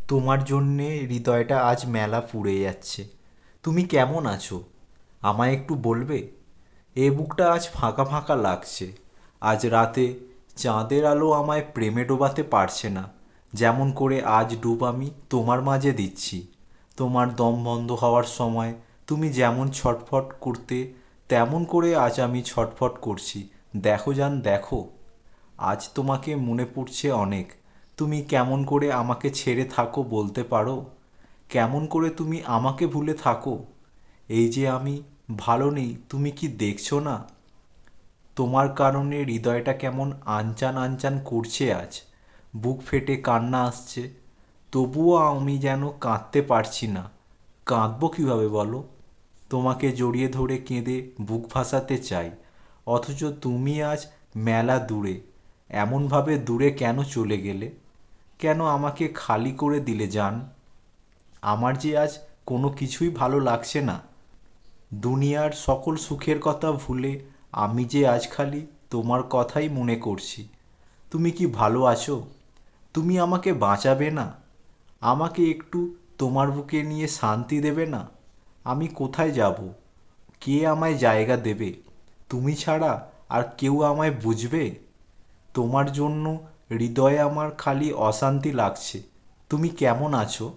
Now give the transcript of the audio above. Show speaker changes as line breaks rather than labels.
তোমার জন্যে হৃদয়টা আজ মেলা পুড়ে যাচ্ছে। তুমি কেমন আছো আমায় একটু বলবে? এ বুকটা আজ ফাঁকা ফাঁকা লাগছে। আজ রাতে চাঁদের আলো আমায় প্রেমে ডোবাতে পারছে না, যেমন করে আজ ডুব আমি তোমার মাঝে দিচ্ছি। তোমার দম বন্ধ হওয়ার সময় তুমি যেমন ছটফট করতে, তেমন করে আজ আমি ছটফট করছি। দেখো জান, দেখো। আজ তোমাকে মনে পড়ছে অনেক। তুমি কেমন করে আমাকে ছেড়ে থাকো বলতে পারো? কেমন করে তুমি আমাকে ভুলে থাকো? এই যে আমি ভালো নেই, তুমি কি দেখছো না? তোমার কারণে হৃদয়টা কেমন আনচান আনচান করছে আজ। বুক ফেটে কান্না আসছে। তবুও আমি যেন কাঁদতে পারছি না। কাঁদবো কীভাবে বলো? তোমাকে জড়িয়ে ধরে কেঁদে বুক ভাসাতে চাই, অথচ তুমি আজ মেলা দূরে। এমনভাবে দূরে কেন চলে গেলে? কেন আমাকে খালি করে দিলে জান? আমার যে আজ কোনো কিছুই ভালো লাগছে না। দুনিয়ার সকল সুখের কথা ভুলে আমি যে আজ খালি তোমার কথাই মনে করছি। তুমি কি ভালো আছো? তুমি আমাকে বাঁচাবে না? আমাকে একটু তোমার বুকে নিয়ে শান্তি দেবে না? আমি কোথায় যাব? কে আমায় জায়গা দেবে? তুমি ছাড়া আর কেউ আমায় বুঝবে? তোমার জন্য হৃদয়ে আমার খালি অশান্তি লাগছে। তুমি কেমন আছো?